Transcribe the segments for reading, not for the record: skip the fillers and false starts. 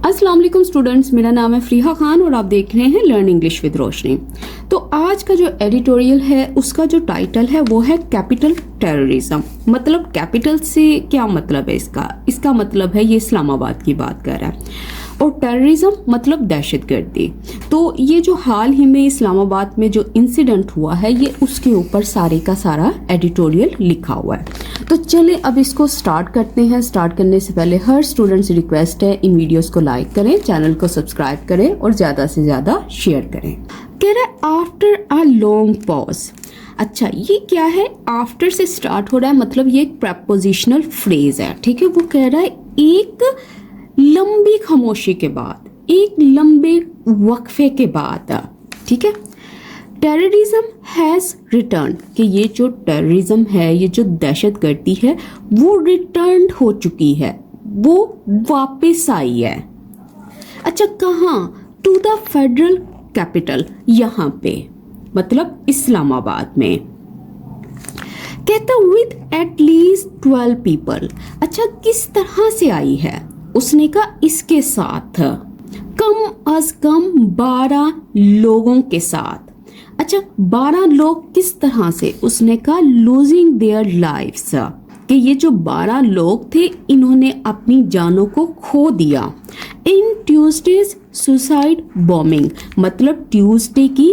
अस्सलाम वालेकुम स्टूडेंट्स, मेरा नाम है फरीहा खान और आप देख रहे हैं लर्न इंग्लिश विद रोशनी। तो आज का जो एडिटोरियल है उसका जो टाइटल है वो है कैपिटल टेररिज्म। मतलब कैपिटल से क्या मतलब है इसका मतलब है ये इस्लामाबाद की बात कर रहा है और टेररिज्म मतलब दहशतगर्दी। तो ये जो हाल ही में इस्लामाबाद में जो इंसिडेंट हुआ है ये उसके ऊपर सारे का सारा एडिटोरियल लिखा हुआ है। तो चले अब इसको स्टार्ट करते हैं। स्टार्ट करने से पहले हर स्टूडेंट से रिक्वेस्ट है इन वीडियोस को लाइक करें, चैनल को सब्सक्राइब करें और ज़्यादा से ज़्यादा शेयर करें। कह रहा है आफ्टर अ लॉन्ग पॉज। अच्छा, ये क्या है? आफ्टर से स्टार्ट हो रहा है, मतलब ये एक प्रपोजिशनल फ्रेज है। ठीक है, वो कह रहा है एक लंबी खामोशी के बाद, एक लंबे वक्फे के बाद। ठीक है, टेररिज्म हैज़ रिटर्न, कि ये जो टेररिज्म है, ये जो दहशतगर्दी है वो रिटर्न हो चुकी है, वो वापस आई है। अच्छा, कहाँ? टू द फेडरल कैपिटल, यहाँ पे मतलब इस्लामाबाद में। कहता विद एट लीस्ट 12 पीपल। अच्छा, किस तरह से आई है? उसने कहा इसके साथ, कम अज कम 12 लोगों के साथ। अच्छा, 12 लोग किस तरह से? उसने कहा लूजिंग देयर लाइव्स, कि ये जो 12 लोग थे इन्होंने अपनी जानों को खो दिया। इन ट्यूसडेज सुसाइड बॉम्बिंग, मतलब ट्यूसडे की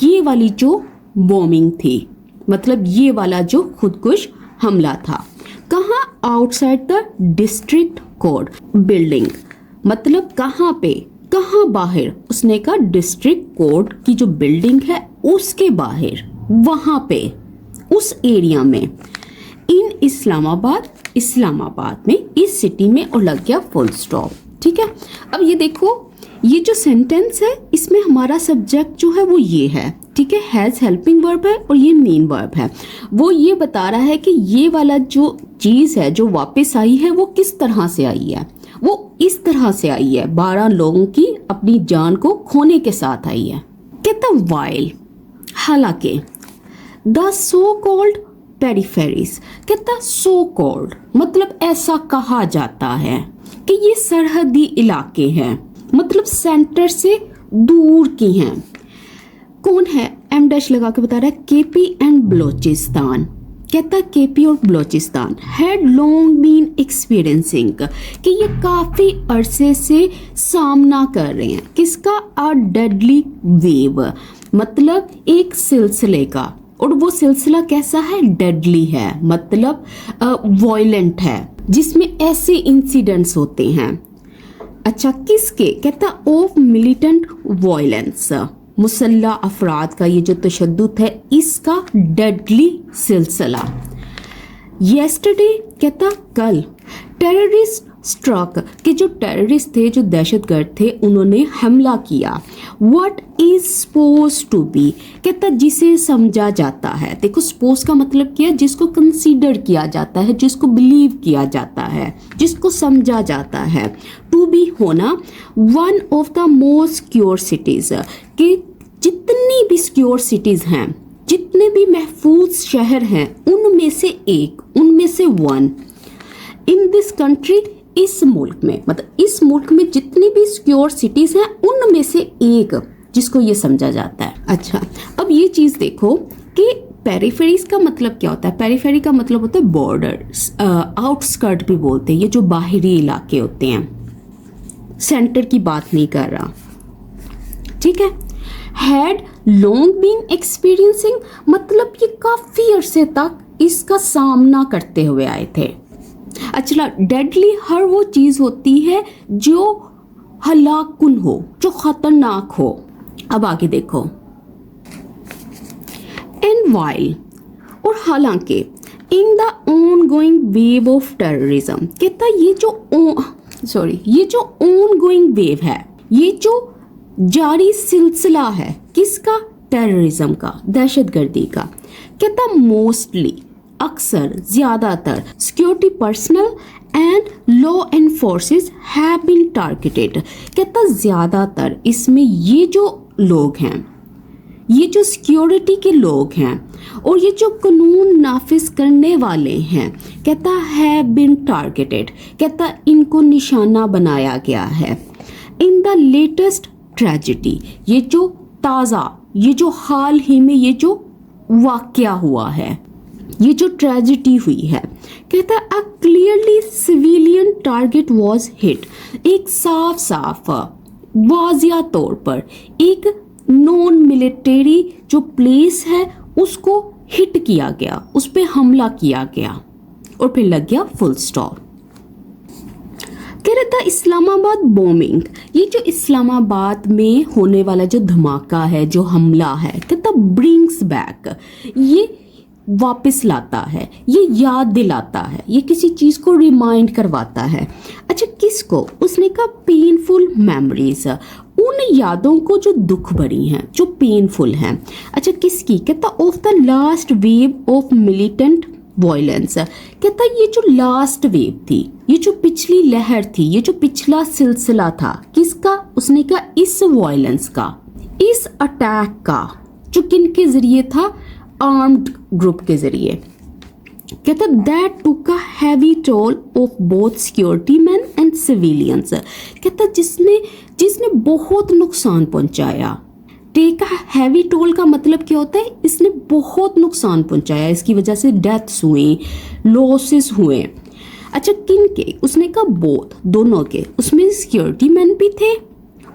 ये वाली जो बॉम्बिंग थी, मतलब ये वाला जो खुदकुश हमला था। कहाँ? Outside the district court building, मतलब कहाँ पे? कहाँ बाहर? उसने कहा डिस्ट्रिक्ट कोर्ट की जो बिल्डिंग है उसके बाहर, वहां पे, उस एरिया में। इन इस्लामाबाद में, इस सिटी में, और लग गया फुल स्टॉप। ठीक है, अब ये देखो, ये जो सेंटेंस है इसमें हमारा सब्जेक्ट जो है वो ये है। ठीक है, हैज हेल्पिंग वर्ब है और ये मेन वर्ब है। वो ये बता रहा है कि ये वाला जो चीज है जो वापस आई है वो किस तरह से आई है। वो इस तरह से आई है, 12 लोगों की अपनी जान को खोने के साथ आई है। कहता वाइल, हालांकि, द सो कॉल्ड पेरिफेरीज। कहता सो कॉल्ड मतलब ऐसा कहा जाता है कि ये सरहदी इलाके हैं, मतलब सेंटर से दूर की हैं। कौन है? एम डैश लगा के बता रहा है, केपी एंड बलोचिस्तान। कहता केपी और Balochistan had long been experiencing, कि ये काफी अरसे से सामना कर रहे हैं किसका? अ डेडली वेव, मतलब एक सिलसिले का। और वो सिलसिला कैसा है? डेडली है, मतलब वॉयलेंट है, जिसमें ऐसे इंसिडेंट्स होते हैं। अच्छा, किसके? कहता ऑफ मिलिटेंट वॉयलेंस, मुसल्ला अफराद का ये जो तशद्दुद है इसका डेडली सिलसिला। येस्टरडे, कहता कल, टेररिस्ट स्ट्रक, कि जो टेररिस्ट थे, जो दहशतगर्द थे, उन्होंने हमला किया। What is suppose to be, कहता जिसे समझा जाता है। देखो, सपोज का मतलब क्या है? जिसको कंसीडर किया जाता है, जिसको बिलीव किया जाता है, जिसको समझा जाता है। टू बी होना, one of the most secure cities, कि जितनी भी सिक्योर सिटीज हैं, जितने भी महफूज शहर हैं, उनमें से एक, उनमें से वन। इन दिस कंट्री, इस मुल्क में, मतलब इस मुल्क में जितनी भी सिक्योर सिटीज हैं उनमें से एक, जिसको ये समझा जाता है। अच्छा, अब ये चीज देखो कि पेरिफेरीज का मतलब क्या होता है? पेरिफेरी का मतलब होता है बॉर्डर, आउटस्कर्ट भी बोलते हैं, ये जो बाहरी इलाके होते हैं। सेंटर की बात नहीं कर रहा। ठीक है, हैड लॉन्ग बीन एक्सपीरियंसिंग, मतलब ये काफी अरसे तक इसका सामना करते हुए आए थे। अच्छा, डेडली हर वो चीज होती है जो हलाकुन हो, जो खतरनाक हो। अब आगे देखो, एंड वाइल, और हालांकि, in the ongoing wave of terrorism. कहता ये जो ऑनगोइंग वेव है, ये जो जारी सिलसिला है, किसका? टेररिज्म का, दहशतगर्दी का। कहता मोस्टली, अक्सर, ज्यादातर, security personnel and law enforces have been targeted. कहता ज्यादातर इसमें ये जो लोग हैं, ये जो सिक्योरिटी के लोग हैं और ये जो कानून नाफिज करने वाले हैं, कहता हैव बीन टारगेटेड, कहता इनको निशाना बनाया गया है। इन द लेटेस्ट ट्रेजेडी, ये जो ताज़ा, ये जो हाल ही में ये जो वाकया हुआ है, ये जो ट्रेजेडी हुई है, कहता है a clearly civilian target was hit, एक साफ साफ वाजिया तौर पर एक नॉन मिलिट्री जो प्लेस है उसको हिट किया गया, उस पर हमला किया गया और फिर लग गया फुल स्टॉप। कह रहा था इस्लामाबाद बॉम्बिंग, ये जो इस्लामाबाद में होने वाला जो धमाका है, जो हमला है, कहता ब्रिंग्स बैक, ये वापस लाता है, ये याद दिलाता है, ये किसी चीज़ को रिमाइंड करवाता है। अच्छा किसको? उसने कहा पेनफुल मेमोरीज, उन यादों को जो दुख भरी हैं, जो पेनफुल हैं। अच्छा किसकी? कहता of the last wave of militant violence, कहता ये जो लास्ट वेव थी, ये जो पिछली लहर थी, ये जो पिछला सिलसिला था, किसका? उसने कहा इस वायलेंस का, इस अटैक का, जो किन के जरिए था? आर्म्ड ग्रुप के जरिए। कहता that took a heavy toll of both security man and civilians, कहता जिसने बहुत नुकसान पहुंचाया। टेक अ हैवी टोल का मतलब क्या होता है? इसने बहुत नुकसान पहुंचाया, इसकी वजह से डेथ्स हुई, लॉसेस हुए। अच्छा किन के? उसने कहा बोथ, दोनों के, उसमें सिक्योरिटी मैन भी थे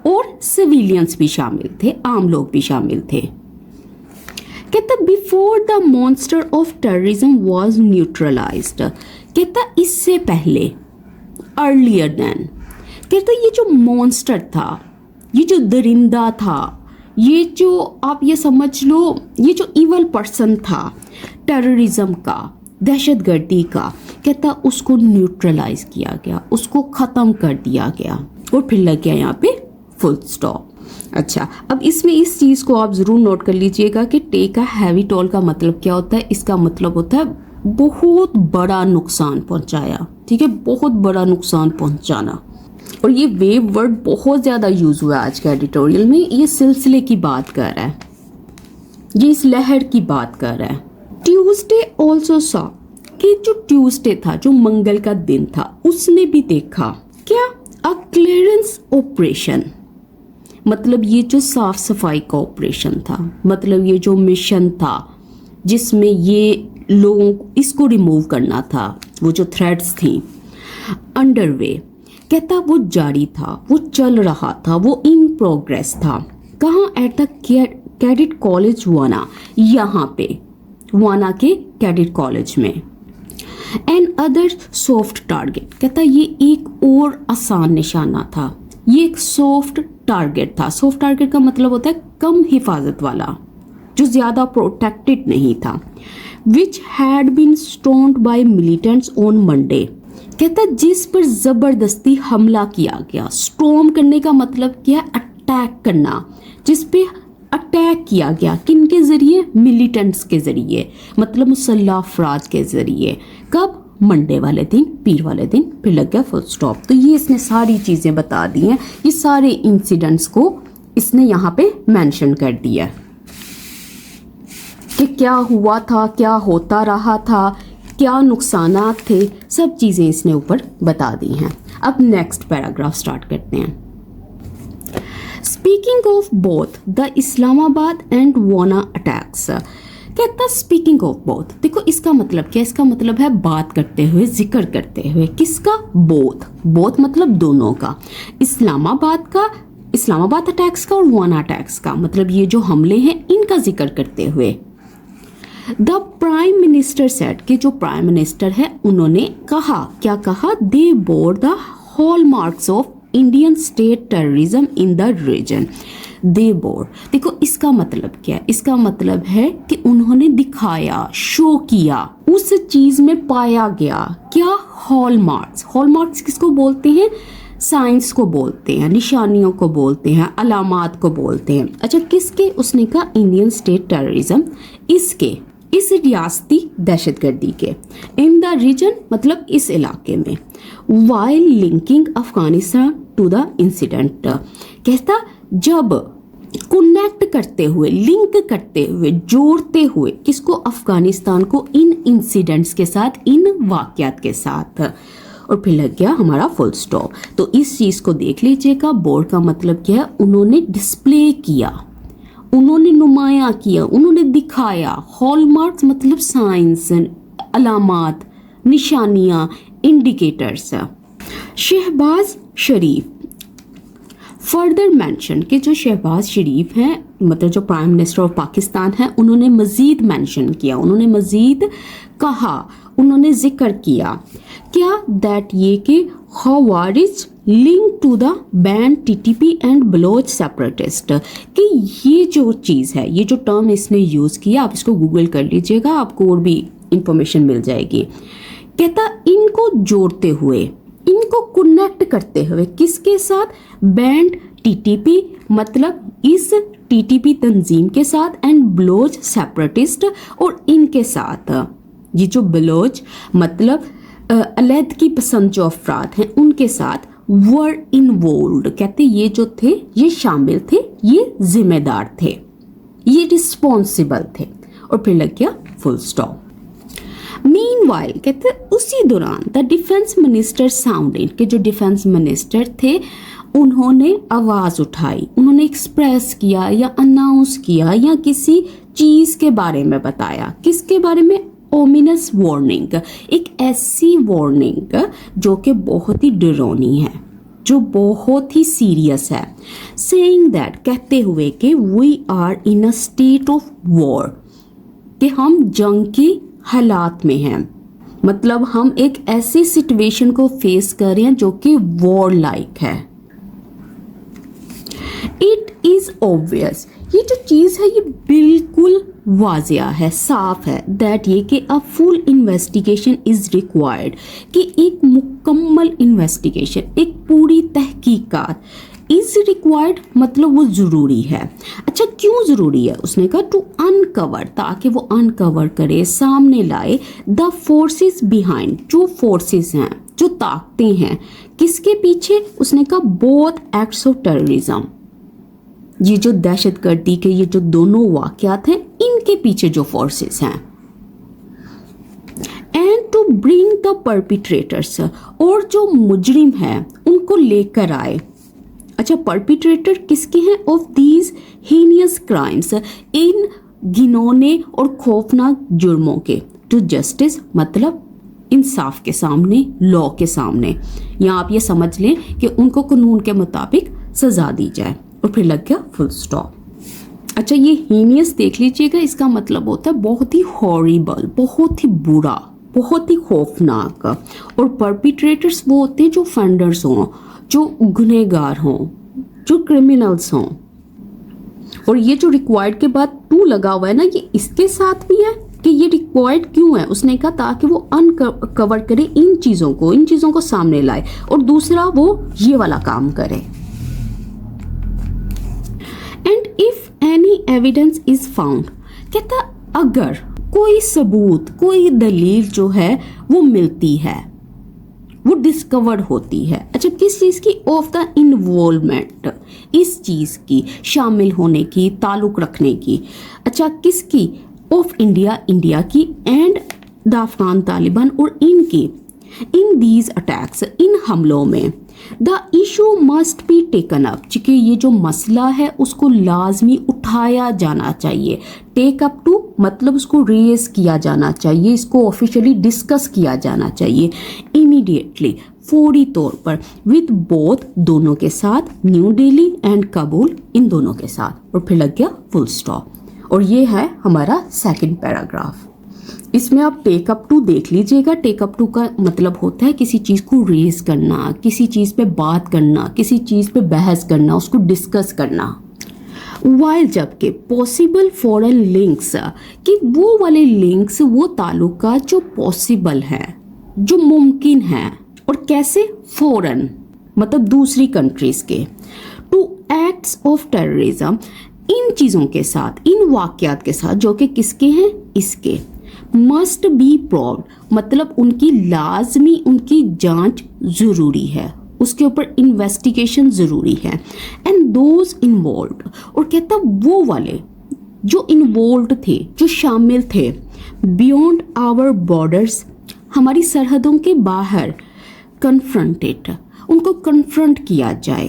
और सिविलियंस भी शामिल थे, आम लोग भी शामिल थे। कहता before the monster of terrorism was neutralised, कहता इससे पहले, अर्लियर देन, कहता ये जो मॉन्स्टर था, ये जो दरिंदा था, ये जो आप ये समझ लो, ये जो इवल पर्सन था टेररिज्म का, दहशतगर्दी का, कहता उसको न्यूट्रलाइज किया गया, उसको ख़त्म कर दिया गया और फिर लग गया यहाँ पे फुल स्टॉप। अच्छा अब इसमें इस चीज़ को आप ज़रूर नोट कर लीजिएगा कि टेक अ हैवी टोल का मतलब क्या होता है। इसका मतलब होता है बहुत बड़ा नुकसान पहुंचाया, ठीक है, बहुत बड़ा नुकसान पहुंचाना। और ये वेव वर्ड बहुत ज़्यादा यूज़ हुआ आज के एडिटोरियल में। ये सिलसिले की बात कर रहा है, ये इस लहर की बात कर रहा है। ट्यूसडे ऑल्सो सॉ, कि जो ट्यूसडे था, जो मंगल का दिन था, उसने भी देखा क्या? अ क्लियरेंस ऑपरेशन, मतलब ये जो साफ सफाई का ऑपरेशन था, मतलब ये जो मिशन था जिसमें ये लोगों को इसको रिमूव करना था, वो जो थ्रेड्स थी अंडरवे, कहता वो जारी था, वो चल रहा था, वो इन प्रोग्रेस था। कहाँ? एट द कैडेट कॉलेज वाना, यहाँ पे वाना के कैडेट कॉलेज में। एंड अदर सॉफ्ट टारगेट, कहता ये एक और आसान निशाना था, ये एक सॉफ्ट टारगेट था। सॉफ्ट टारगेट का मतलब होता है कम हिफाजत वाला, जो ज़्यादा प्रोटेक्टेड नहीं था। Which had been stoned by militants on Monday, कहता जिस पर ज़बरदस्ती हमला किया गया। स्टॉर्म करने का मतलब क्या? अटैक करना, जिस पे अटैक किया गया, किन के ज़रिए? मिलिटेंट्स के ज़रिए, मतलब मुसल्लह अफराद के ज़रिए। कब? मंडे वाले दिन, पीर वाले दिन, फिर लग गया फुल स्टॉप। तो ये इसने सारी चीज़ें बता दी हैं, ये सारे इंसिडेंट्स को इसने यहाँ पे मेंशन कर दिया कि क्या हुआ था, क्या होता रहा था, क्या नुकसानात थे, सब चीज़ें इसने ऊपर बता दी हैं। अब नेक्स्ट पैराग्राफ स्टार्ट करते हैं। Speaking of both the Islamabad and वाना अटैक्स, कहता स्पीकिंग ऑफ बोथ, देखो इसका मतलब क्या? इसका मतलब है बात करते हुए, जिक्र करते हुए। किसका? बोथ, बोथ मतलब दोनों का, इस्लामाबाद का, इस्लामाबाद अटैक्स का और वाना अटैक्स का, मतलब ये जो हमले हैं इनका जिक्र करते हुए। द प्राइम मिनिस्टर सेड, कि जो प्राइम मिनिस्टर है उन्होंने कहा, क्या कहा? They bore the hallmarks of Indian state terrorism in the region. They bore, देखो इसका मतलब क्या है? इसका मतलब है कि उन्होंने दिखाया, शो किया, उस चीज में पाया गया क्या? हॉलमार्क्स। हॉलमार्क्स किसको बोलते हैं? साइंस को बोलते हैं, निशानियों को बोलते हैं, अलामात को बोलते हैं। अच्छा किसके? उसने कहा इंडियन स्टेट टेररिज्म, इसके, इस रियासती दहशतगर्दी के। इन द रीजन मतलब इस इलाके में। While linking Afghanistan to the incident, कहता जब कनेक्ट करते हुए, लिंक करते हुए, जोड़ते हुए, किसको? अफगानिस्तान को इन इंसिडेंट्स के साथ, इन वाकयात के साथ। और फिर लग गया हमारा फुल स्टॉप। तो इस चीज़ को देख लीजिएगा, बोर्ड का मतलब क्या है, उन्होंने डिस्प्ले किया, उन्होंने नुमाया किया, उन्होंने दिखाया। हॉलमार्क्स मतलब साइंस, अलामात, निशानियां, इंडिकेटर्स। शहबाज शरीफ फर्दर मेंशन कि जो शहबाज शरीफ हैं, मतलब जो प्राइम मिनिस्टर ऑफ पाकिस्तान है, उन्होंने मज़ीद मेंशन किया, उन्होंने मज़ीद कहा, उन्होंने जिक्र किया क्या, दैट ये कि खवारिज link to the banned TTP and Baloch separatist, कि ये जो चीज़ है, ये जो टर्म इसने यूज़ किया, आप इसको गूगल कर लीजिएगा, आपको और भी इंफॉर्मेशन मिल जाएगी। कहता इनको जोड़ते हुए, इनको कनेक्ट करते हुए किसके साथ, बैंड टीटीपी मतलब इस टीटीपी तंजीम के साथ, एंड बलोच सेपरेटिस्ट और इनके साथ। ये जो बलोच मतलब अलहदगी पसंद जो अफराद हैं उनके साथ वर इन्वॉल्व्ड, कहते ये जो थे ये शामिल थे, ये जिम्मेदार थे, ये रिस्पॉन्सिबल थे, और फिर लग गया फुल स्टॉप। मीनवाइल कहते उसी दौरान द डिफेंस मिनिस्टर साउंडेड, के जो डिफेंस मिनिस्टर थे उन्होंने आवाज़ उठाई, उन्होंने एक्सप्रेस किया या अनाउंस किया या किसी चीज़ के बारे में बताया। किसके बारे में, ओमिनस वार्निंग, एक ऐसी वार्निंग जो कि बहुत ही डरावनी है, जो बहुत ही सीरियस है। सेइंग दैट, कहते हुए कि we are in a state of war, कि हम जंग की हालात में हैं, मतलब हम एक ऐसी सिचुएशन को फेस कर रहे हैं जो कि वॉर लाइक है। इट इज ऑब्वियस, ये जो चीज़ है ये बिल्कुल वाजिया है, साफ है, दैट ये कि a full investigation is required, कि एक मुकम्मल इन्वेस्टिगेशन, एक पूरी तहकीकात इज रिक्वायर्ड, मतलब वो ज़रूरी है। अच्छा क्यों ज़रूरी है, उसने कहा टू अनकवर, ताकि वो अनकवर करे, सामने लाए द फोर्सेस बिहाइंड, जो फोर्सेस हैं, जो ताकतें हैं, किसके पीछे, उसने कहा बोथ एक्ट्स ऑफ टेररिज्म, ये जो दहशतगर्दी के ये जो दोनों वाक़यात हैं इनके पीछे जो फोर्सेस हैं, एंड टू ब्रिंग द परपिट्रेटर्स, और जो मुजरिम हैं उनको लेकर आए। अच्छा परपिट्रेटर किसके हैं, ऑफ दीज हीनियस क्राइम्स, इन घिनौने और खौफनाक जुर्मों के, टू जस्टिस मतलब इंसाफ के सामने, लॉ के सामने, या आप ये समझ लें कि उनको कानून के मुताबिक सजा दी जाए, और फिर लग गया फुल स्टॉप। अच्छा ये हीनियस देख लीजिएगा, इसका मतलब होता है बहुत ही हॉरिबल, बहुत ही बुरा, बहुत ही खौफनाक, और परपिट्रेटर्स वो होते हैं जो फंडर्स हों, जो गुनहगार हों, जो क्रिमिनल्स हों। और ये जो रिक्वायर्ड के बाद टू लगा हुआ है ना, ये इसके साथ भी है कि ये रिक्वायर्ड क्यों है, उसने कहा ताकि वो अनकवर करे इन चीज़ों को सामने लाए, और दूसरा वो ये वाला काम करे। And if any evidence is found, कहता अगर कोई सबूत, कोई दलील जो है वो मिलती है, वो डिस्कवर होती है। अच्छा किस चीज़ की, ऑफ द इन्वॉल्वमेंट, इस चीज़ की शामिल होने की, ताल्लुक़ रखने की। अच्छा किसकी, ऑफ इंडिया, इंडिया की, एंड द अफगान तालिबान और इनकी, इन दीज अटैक्स, इन हमलों में, the issue must be taken up, क्योंकि ये जो मसला है उसको लाजमी उठाया जाना चाहिए। टेक अप टू मतलब उसको रेज किया जाना चाहिए, इसको ऑफिशियली डिस्कस किया जाना चाहिए, इमीडिएटली, फौरी तौर पर, विद बोथ, दोनों के साथ, न्यू दिल्ली एंड काबुल, इन दोनों के साथ, और फिर लग गया फुल स्टॉप। और ये है हमारा सेकंड पैराग्राफ। इसमें आप टेक अप टू देख लीजिएगा। टेक अप टू का मतलब होता है किसी चीज़ को रेज करना, किसी चीज़ पे बात करना, किसी चीज़ पे बहस करना, उसको डिस्कस करना। वाइल जबकि पॉसिबल फॉरेन लिंक्स, कि वो वाले लिंक्स, वो ताल्लुकात जो पॉसिबल हैं, जो मुमकिन हैं, और कैसे, फॉरेन मतलब दूसरी कंट्रीज़ के, टू एक्ट्स ऑफ टेररिज्म, इन चीज़ों के साथ, इन वाक़यात के साथ जो कि किसके हैं, इसके, मस्ट बी प्रूव्ड मतलब उनकी लाजमी, उनकी जांच ज़रूरी है, उसके ऊपर इन्वेस्टिगेशन ज़रूरी है। एंड दोज इन्वॉल्व्ड, और कहता वो वाले जो इन्वॉल्व्ड थे, जो शामिल थे, बियॉन्ड आवर बॉर्डर्स, हमारी सरहदों के बाहर, कन्फ्रंटेड, उनको कन्फ्रंट किया जाए,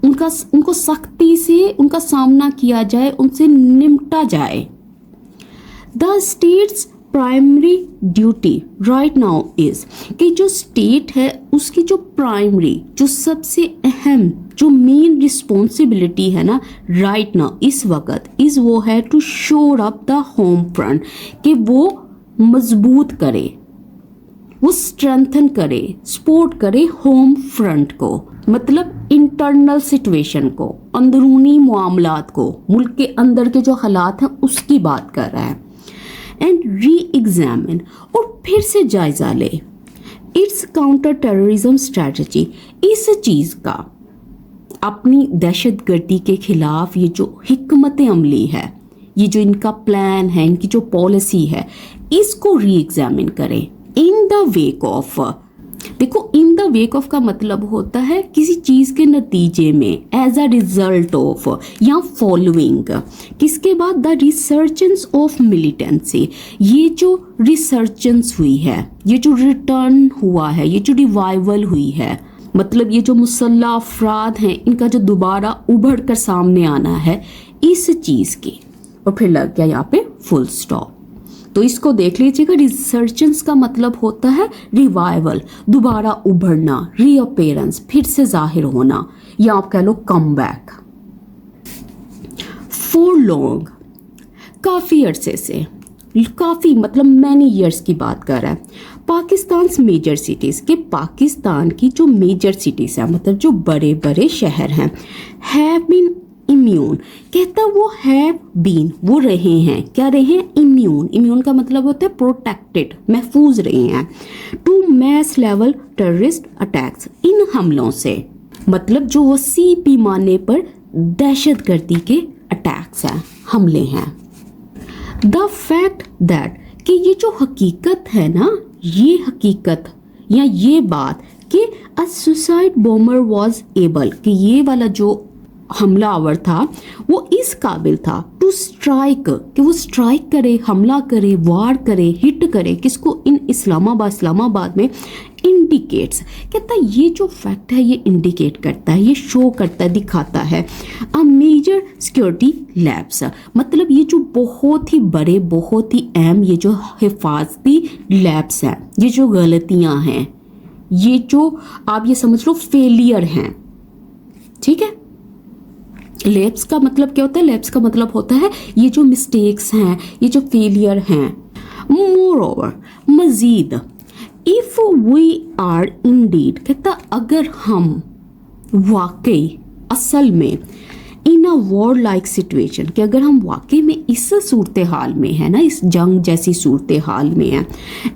उनको सख्ती से उनका सामना किया जाए, उनसे निपटा जाए। The states primary duty right now is, कि जो स्टेट है उसकी जो प्राइमरी, जो सबसे अहम, जो मेन रिस्पॉन्सिबिलिटी है ना राइट नाउ इस वक्त, इज वो है टू शोर अप द होम फ्रंट, कि वो मजबूत करे, वो स्ट्रेंथन करे, सपोर्ट करे होम फ्रंट को, मतलब इंटरनल सिचुएशन को, अंदरूनी मामलात को, मुल्क के अंदर के जो हालात हैं उसकी बात कर रहा है। एंड री एग्जामिन, और फिर से जायजा ले इट्स काउंटर टेररिज्म स्ट्रैटेजी, इस चीज़ का, अपनी दहशतगर्दी के खिलाफ ये जो हिकमत अमली है, ये जो इनका प्लान है, इनकी जो पॉलिसी है, इसको री एग्जामिन करें इन द वेक ऑफ। देखो, इन द वेक ऑफ का मतलब होता है किसी चीज़ के नतीजे में, एज अ रिजल्ट ऑफ या फॉलोइंग, किसके बाद द रिसर्जेंस ऑफ मिलिटेंसी, ये जो रिसर्जेंस हुई है, ये जो रिटर्न हुआ है, ये जो रिवाइवल हुई है, मतलब ये जो मुसल्ला अफराद हैं इनका जो दोबारा उभर कर सामने आना है इस चीज़ की, और फिर लग गया यहाँ पे फुल स्टॉप। तो इसको देख लीजिएगा, रिसर्जेंस का मतलब होता है रिवाइवल, दोबारा उभरना, रीअपेयरेंस, फिर से जाहिर होना, या आप कह लो कम बैक। फॉर लॉन्ग, काफ़ी अरसे से, काफ़ी मतलब मैनी ईयर्स की बात कर रहा है। पाकिस्तान मेजर सिटीज़, के पाकिस्तान की जो मेजर सिटीज़ हैं, मतलब जो बड़े बड़े शहर हैं, हैव बीन इम्यून, कहता वो हैव बीन, वो रहे हैं, क्या रहे हैं, इम्यून, इम्यून का मतलब होता है प्रोटेक्टेड, महफूज रहे हैं, to mass level terrorist attacks, इन हमलों से, मतलब जो वसी पैमाने पर दहशतगर्दी के अटैक्स हैं, हमले हैं। द फैक्ट दैट, कि ये जो हकीकत है ना, ये हकीकत या ये बात कि a suicide bomber was able, कि ये वाला जो हमलावर था वो इस काबिल था टू स्ट्राइक, कि वो स्ट्राइक करे, हमला करे, वार करे, हिट करे, किसको, इन इस्लामाबाद में, इंडिकेट्स, कहता है ये जो फैक्ट है ये इंडिकेट करता है, ये शो करता है, दिखाता है अ मेजर सिक्योरिटी लैब्स, मतलब ये जो बहुत ही बड़े, बहुत ही अहम ये जो हिफाजती लैब्स हैं, ये जो गलतियां हैं, ये जो आप ये समझ लो फेलियर हैं, ठीक है। लैब्स का मतलब क्या होता है, लैब्स का मतलब होता है ये जो मिस्टेक्स हैं, ये जो फेलियर हैं। मोर ओवर, मजीद, इफ वी आर इंडीड, कहता अगर हम वाकई असल में in a war like situation, कि अगर हम वाकई में इस सूरत हाल में है ना, इस जंग जैसी सूरत हाल में है,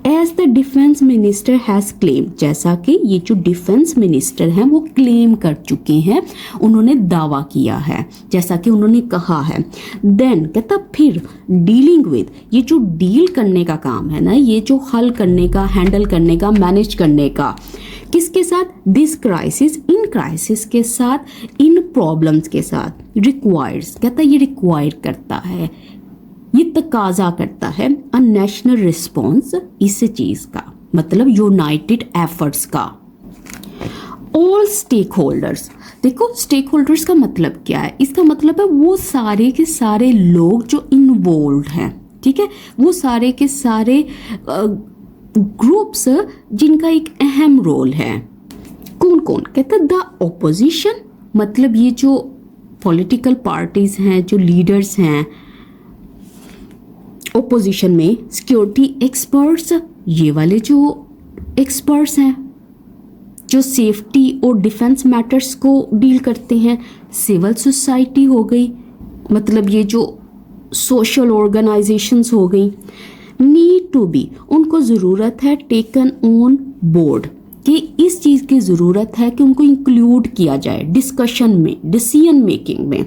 as the defence minister has claim, जैसा कि ये जो डिफेंस मिनिस्टर हैं वो क्लेम कर चुके हैं, उन्होंने दावा किया है, जैसा कि उन्होंने कहा है। देन कहता फिर डीलिंग विद, ये जो डील करने का काम है ना, ये जो हल करने का, हैंडल करने का, मैनेज करने का, किसके साथ, दिस क्राइसिस, इन क्राइसिस के साथ, इन प्रॉब्लम्स के साथ, रिक्वायर्स, कहता ये रिक्वायर करता है, ये तकाजा करता है अ नेशनल रिस्पॉन्स, इस चीज का मतलब यूनाइटेड एफर्ट्स का। ऑल स्टेक होल्डर्स, देखो स्टेक होल्डर्स का मतलब क्या है, इसका मतलब है वो सारे के सारे लोग जो इन्वॉल्व हैं, ठीक है, वो सारे के सारे ग्रुप्स जिनका एक अहम रोल है। कौन कौन, कहता द ऑपोजिशन, मतलब ये जो पॉलिटिकल पार्टीज हैं, जो लीडर्स हैं ओपोजिशन में, सिक्योरिटी एक्सपर्ट्स, ये वाले जो एक्सपर्ट्स हैं जो सेफ्टी और डिफेंस मैटर्स को डील करते हैं, सिविल सोसाइटी हो गई, मतलब ये जो सोशल ऑर्गेनाइजेशंस हो गई, नीड टू बी, उनको ज़रूरत है, टेकन ऑन बोर्ड, कि इस चीज़ की ज़रूरत है कि उनको इंक्लूड किया जाए डिस्कशन में, डिसीजन मेकिंग में,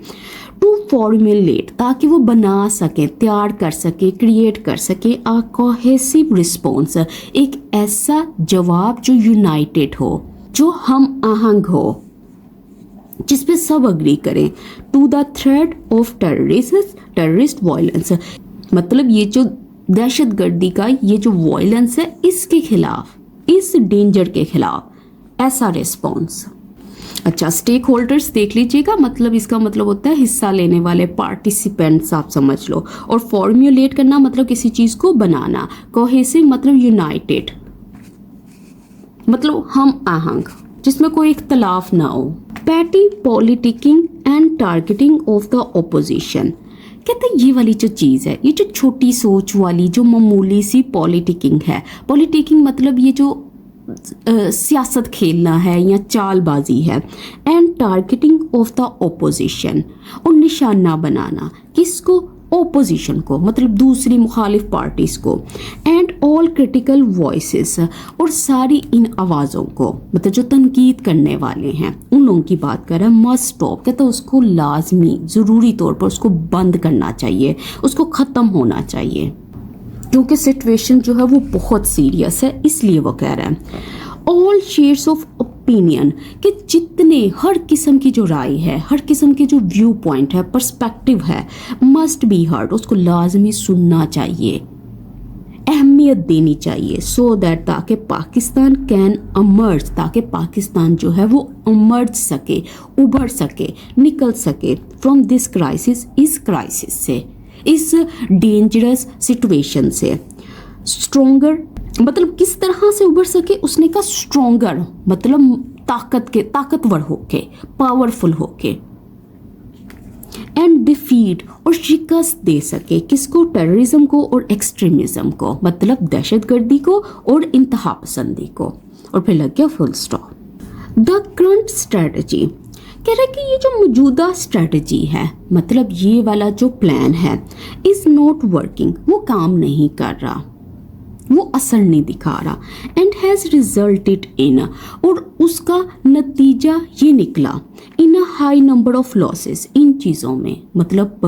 टू फॉर्मुलेट, ताकि वो बना सके, तैयार कर सके, क्रिएट कर सके अ कोहेसिव रिस्पॉन्स, एक ऐसा जवाब जो यूनाइटेड हो, जो हम आहंग हो, जिस पे सब अग्री करें, to the threat of terrorist violence, मतलब ये जो दहशतगर्दी का ये जो वायलेंस है, इसके खिलाफ, इस डेंजर के खिलाफ, ऐसा रिस्पॉन्स। अच्छा, स्टेक होल्डर्स देख लीजिएगा, मतलब इसका मतलब होता है हिस्सा लेने वाले, पार्टिसिपेंट्स आप समझ लो। और फॉर्म्युलेट करना मतलब किसी चीज को बनाना। कोहेसिव मतलब यूनाइटेड, मतलब हम आहंग, जिसमें कोई इख्तलाफ ना हो। Petty politicking and targeting of the opposition, कहते हैं ये वाली जो चीज़ है, ये जो छोटी सोच वाली जो मामूली सी पॉलिटिकिंग है। पॉलिटिकिंग मतलब ये जो सियासत खेलना है या चालबाजी है। And targeting of the opposition, और निशाना बनाना किसको, ओपोजिशन को, मतलब दूसरी मुखालिफ पार्टीज को। एंड ऑल क्रिटिकल वॉइसेस, और सारी इन आवाज़ों को, मतलब जो तनकीद करने वाले हैं उन लोगों की बात कर रहे हैं। मस्ट स्टॉप, कहते हैं उसको लाजमी ज़रूरी तौर पर उसको बंद करना चाहिए, उसको ख़त्म होना चाहिए, क्योंकि सिचुएशन जो है वो बहुत सीरियस है, इसलिए वो कह रहे हैं। ऑल शेयर्स ऑफ ओपिनियन, कि जितने हर किस्म की जो राय है, हर किस्म के जो व्यू पॉइंट है, पर्सपेक्टिव है, मस्ट बी हर्ड, उसको लाजमी सुनना चाहिए, अहमियत देनी चाहिए। सो दैट, ताकि पाकिस्तान कैन अमर्ज, ताकि पाकिस्तान जो है वो अमर्ज सके, उभर सके, निकल सके फ्रॉम दिस क्राइसिस, इस क्राइसिस से, इस डेंजरस सिचुएशन से। स्ट्रोंगर मतलब किस तरह से उभर सके, उसने कहा स्ट्रोंगर मतलब ताकतवर होके, पावरफुल होके। एंड डिफीट, और शिकस्त दे सके, किसको, टेररिज्म को और एक्सट्रीमिज्म को, मतलब दहशतगर्दी को और इंतहा पसंदी को। और फिर लग गया full stop. The current strategy, कह रहे कि ये जो मौजूदा स्ट्रेटजी है, मतलब ये वाला जो प्लान है, इज नॉट वर्किंग, वो काम नहीं कर रहा, वो असर नहीं दिखा रहा। एंड हैज़ रिजल्टेड इन, और उसका नतीजा ये निकला, in a high number of losses, इन चीज़ों में, मतलब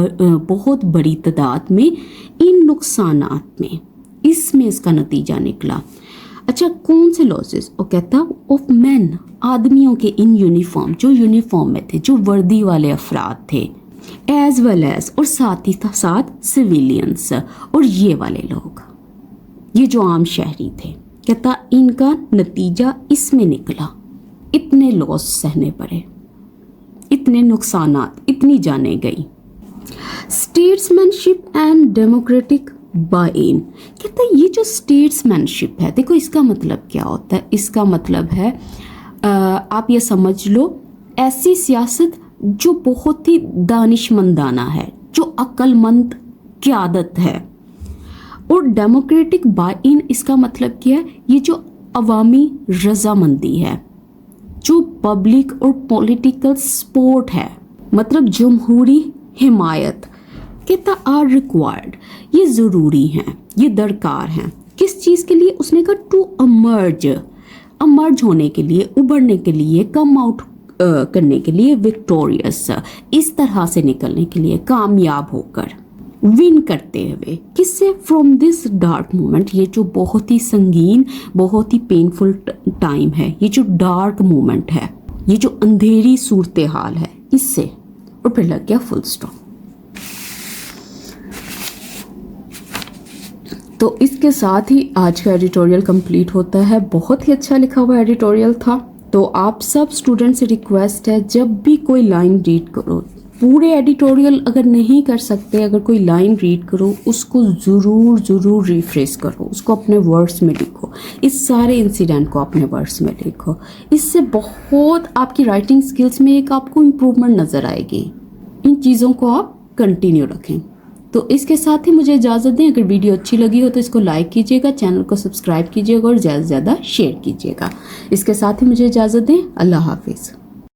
बहुत बड़ी तादाद में, इन नुकसानात में, इसमें इसका नतीजा निकला। अच्छा, कौन से लॉसेस, वो कहता ऑफ मैन, आदमियों के, इन यूनिफॉर्म, जो यूनिफॉर्म में थे, जो वर्दी वाले अफराद थे, एज वेल एज, और साथ ही साथ सिविलियंस, और ये वाले लोग, ये जो आम शहरी थे। कहता इनका नतीजा इसमें निकला, इतने लॉस सहने पड़े, इतने नुकसानात, इतनी जाने गई। स्टेट्समैनशिप एंड डेमोक्रेटिक बाय इन, कहता है ये जो स्टेट्समैनशिप है, देखो इसका मतलब क्या होता है, इसका मतलब है आप ये समझ लो, ऐसी सियासत जो बहुत ही दानिशमंदाना है, जो अक्लमंद क़यादत है। और डेमोक्रेटिक बाय इन, इसका मतलब क्या है, ये जो अवामी रजामंदी है, जो पब्लिक और पॉलिटिकल सपोर्ट है, मतलब जमहूरी हिमायत, कहता आर रिक्वायर्ड, ये ज़रूरी हैं, ये दरकार हैं। किस चीज़ के लिए, उसने कहा टू अमर्ज होने के लिए, उभरने के लिए, कम आउट करने के लिए, विक्टोरियस, इस तरह से निकलने के लिए, कामयाब होकर, विन करते हुए। किससे, फ्रॉम दिस डार्क मोमेंट, ये जो बहुत ही संगीन, बहुत ही पेनफुल टाइम है, ये जो डार्क मोमेंट है, ये जो अंधेरी सूरत हाल है, इससे। और फिर लग गया फुल स्टॉप। तो इसके साथ ही आज का एडिटोरियल कंप्लीट होता है। बहुत ही अच्छा लिखा हुआ एडिटोरियल था। तो आप सब स्टूडेंट से रिक्वेस्ट है, जब भी कोई लाइन रीड करो, पूरे एडिटोरियल अगर नहीं कर सकते, अगर कोई लाइन रीड करो, उसको ज़रूर रिफ्रेश करो, उसको अपने वर्ड्स में लिखो, इस सारे इंसिडेंट को अपने वर्ड्स में लिखो। इससे बहुत आपकी राइटिंग स्किल्स में एक आपको इम्प्रूवमेंट नज़र आएगी। इन चीज़ों को आप कंटिन्यू रखें। तो इसके साथ ही मुझे इजाज़त दें। अगर वीडियो अच्छी लगी हो तो इसको लाइक कीजिएगा, चैनल को सब्सक्राइब कीजिएगा और ज़्यादा से ज़्यादा शेयर कीजिएगा। इसके साथ ही मुझे इजाज़त दें। अल्लाह हाफिज़।